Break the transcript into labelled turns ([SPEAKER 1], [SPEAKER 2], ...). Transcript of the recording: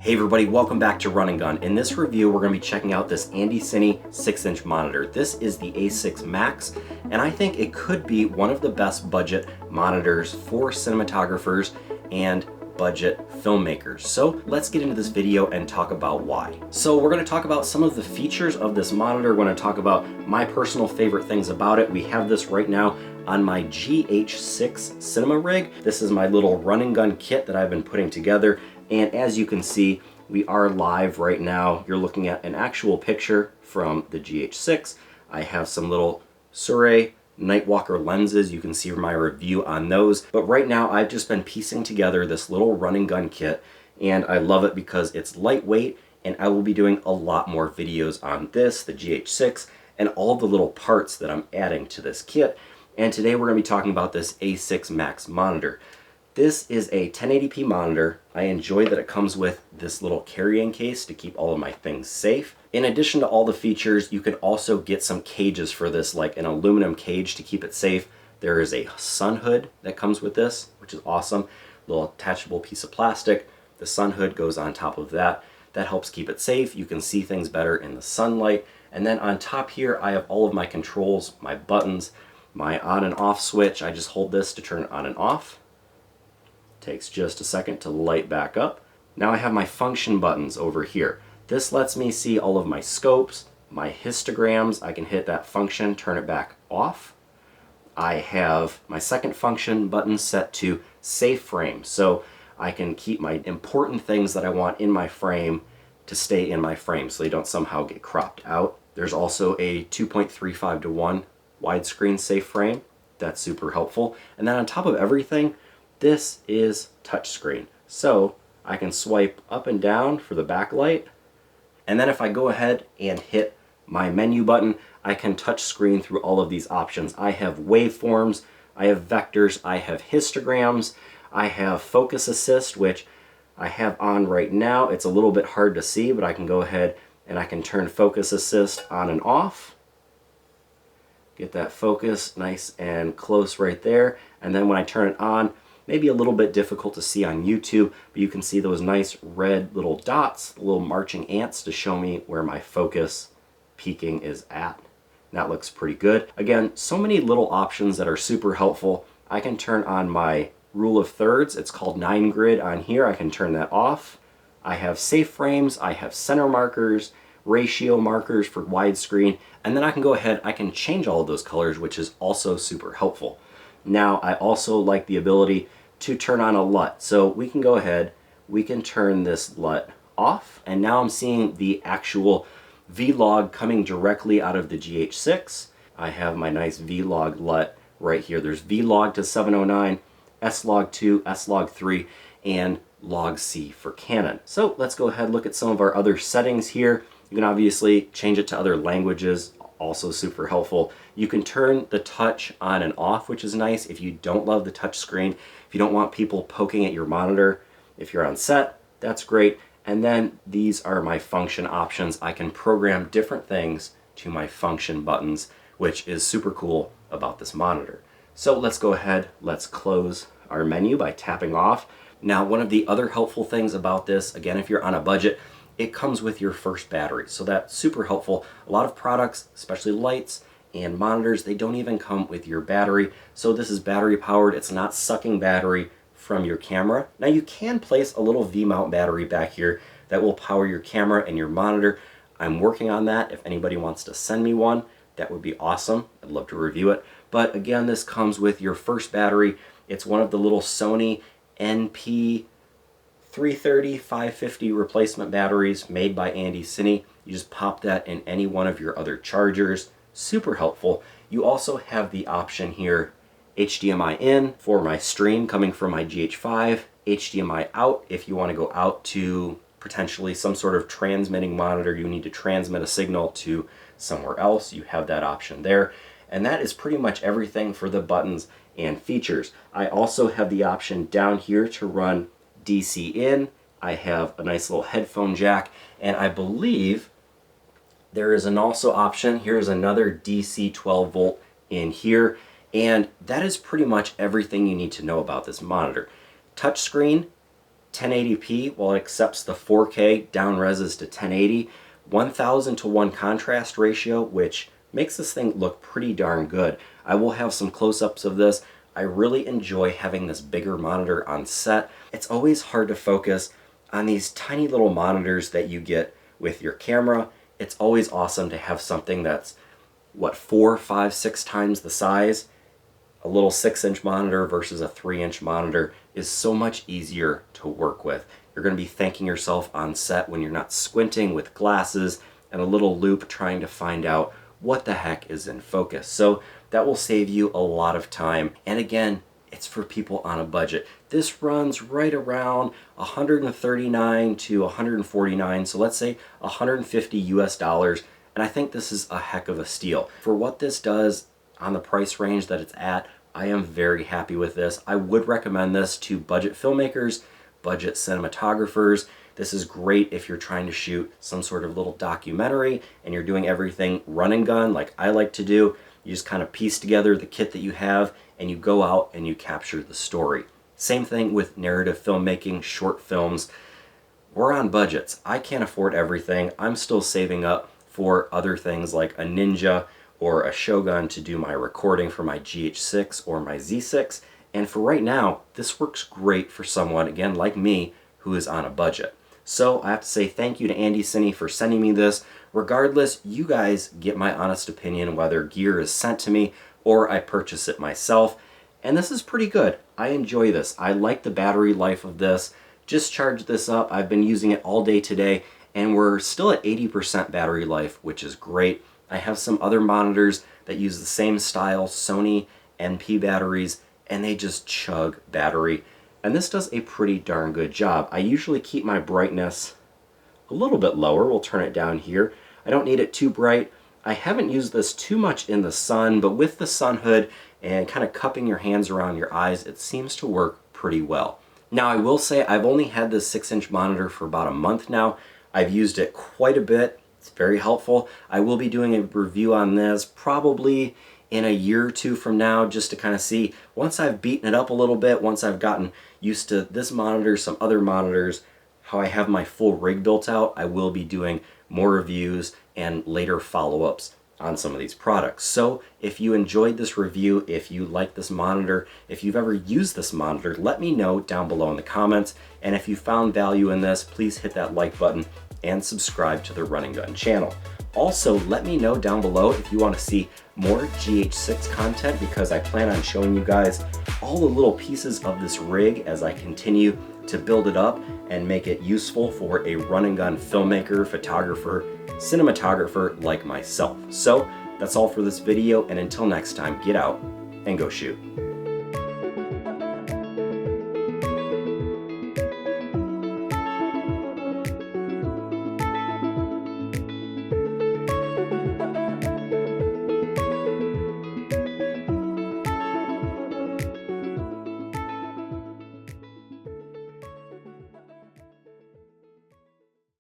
[SPEAKER 1] Hey everybody, welcome back to RunNGun. In this review, we're going to be checking out this Andycine 6-inch monitor. This is the A6 Max, and I think it could be one of the best budget monitors for cinematographers and budget filmmakers. So let's get into this video and talk about why. So we're going to talk about some of the features of this monitor. We're going to talk about my personal favorite things about it. We have this right now on my GH6 cinema rig. This is my little RunNGun kit that I've been putting together. And as you can see, we are live right now. You're looking at an actual picture from the GH6. I have some little Sirui Nightwalker lenses. You can see my review on those. But right now, I've just been piecing together this little RunNGun kit, and I love it because it's lightweight, and I will be doing a lot more videos on this, the GH6, and all the little parts that I'm adding to this kit. And today we're going to be talking about this A6 Max monitor. This is a 1080p monitor. I enjoy that it comes with this little carrying case to keep all of my things safe. In addition to all the features, you can also get some cages for this, like an aluminum cage to keep it safe. There is a sun hood that comes with this, which is awesome. Little attachable piece of plastic. The sun hood goes on top of that. That helps keep it safe. You can see things better in the sunlight. And then on top here, I have all of my controls, my buttons, my on and off switch. I just hold this to turn it on and off. Takes just a second to light back up. Now I have my function buttons over here. This lets me see all of my scopes, my histograms. I can hit that function, turn it back off. I have my second function button set to safe frame, so I can keep my important things that I want in my frame to stay in my frame so they don't somehow get cropped out. There's also a 2.35:1 widescreen safe frame. That's super helpful. And then on top of everything, this is touchscreen, so I can swipe up and down for the backlight, and then if I go ahead and hit my menu button, I can touch screen through all of these options. I have waveforms, I have vectors, I have histograms, I have focus assist, which I have on right now. It's a little bit hard to see, but I can go ahead and I can turn focus assist on and off. Get that focus nice and close right there, and then when I turn it on, maybe a little bit difficult to see on YouTube, but you can see those nice red little dots, little marching ants to show me where my focus peaking is at. That looks pretty good. Again, so many little options that are super helpful. I can turn on my rule of thirds. It's called 9 grid on here. I can turn that off. I have safe frames. I have center markers, ratio markers for widescreen, and then I can go ahead, I can change all of those colors, which is also super helpful. Now, I also like the ability to turn on a LUT. So we can go ahead, we can turn this LUT off, and now I'm seeing the actual V-Log coming directly out of the GH6. I have my nice V-Log LUT right here. There's V-Log to 709, S-Log 2, S-Log 3, and Log C for Canon. So let's go ahead and look at some of our other settings here. You can obviously change it to other languages, also super helpful. You can turn the touch on and off, which is nice if you don't love the touch screen. If you don't want people poking at your monitor, if you're on set, that's great. And then these are my function options. I can program different things to my function buttons, which is super cool about this monitor. So let's go ahead, let's close our menu by tapping off. Now, one of the other helpful things about this, again, if you're on a budget, it comes with your first battery. So that's super helpful. A lot of products, especially lights and monitors, they don't even come with your battery. So this is battery powered. It's not sucking battery from your camera. Now you can place a little V-mount battery back here that will power your camera and your monitor. I'm working on that. If anybody wants to send me one, that would be awesome. I'd love to review it. But again, this comes with your first battery. It's one of the little Sony NP 330, 550 replacement batteries made by Andycine. You just pop that in any one of your other chargers. Super helpful. You also have the option here, HDMI in for my stream coming from my GH5, HDMI out if you want to go out to potentially some sort of transmitting monitor. You need to transmit a signal to somewhere else. You have that option there. And that is pretty much everything for the buttons and features. I also have the option down here to run DC in. I have a nice little headphone jack, and I believe there is an also option. Here's another DC 12 volt in here, and that is pretty much everything you need to know about this monitor. Touchscreen, 1080p, while it accepts the 4K, down reses to 1080, 1000 to 1 contrast ratio, which makes this thing look pretty darn good. I will have some close-ups of this. I really enjoy having this bigger monitor on set. It's always hard to focus on these tiny little monitors that you get with your camera. It's always awesome to have something that's, what, 4, 5, 6 times the size. A little 6-inch monitor versus a 3-inch monitor is so much easier to work with. You're going to be thanking yourself on set when you're not squinting with glasses and a little loop trying to find out what the heck is in focus. So that will save you a lot of time. And again, it's for people on a budget. This runs right around 139 to 149, so let's say 150 US dollars. And I think this is a heck of a steal. For what this does on the price range that it's at, I am very happy with this. I would recommend this to budget filmmakers, budget cinematographers. This is great if you're trying to shoot some sort of little documentary and you're doing everything run and gun like I like to do. You just kind of piece together the kit that you have and you go out and you capture the story. Same thing with narrative filmmaking, short films. We're on budgets. I can't afford everything. I'm still saving up for other things like a Ninja or a Shogun to do my recording for my GH6 or my Z6. And for right now, this works great for someone, again, like me, who is on a budget. So I have to say thank you to Andycine for sending me this. Regardless, you guys get my honest opinion whether gear is sent to me or I purchase it myself. And this is pretty good. I enjoy this. I like the battery life of this. Just charged this up. I've been using it all day today and we're still at 80% battery life, which is great. I have some other monitors that use the same style, Sony NP batteries, and they just chug battery. And this does a pretty darn good job. I usually keep my brightness a little bit lower. We'll turn it down here. I don't need it too bright. I haven't used this too much in the sun, but with the sun hood and kind of cupping your hands around your eyes, it seems to work pretty well. Now I will say I've only had this 6-inch monitor for about a month now. I've used it quite a bit. It's very helpful. I will be doing a review on this probably in a year or two from now, just to kind of see, once I've beaten it up a little bit, once I've gotten used to this monitor, some other monitors, how I have my full rig built out, I will be doing more reviews and later follow-ups on some of these products. So if you enjoyed this review, if you like this monitor, if you've ever used this monitor, let me know down below in the comments. And if you found value in this, please hit that like button and subscribe to the RunNGun channel. Also, let me know down below if you want to see more GH6 content, because I plan on showing you guys all the little pieces of this rig as I continue to build it up and make it useful for a run-and-gun filmmaker, photographer, cinematographer like myself. So that's all for this video, and until next time, get out and go shoot.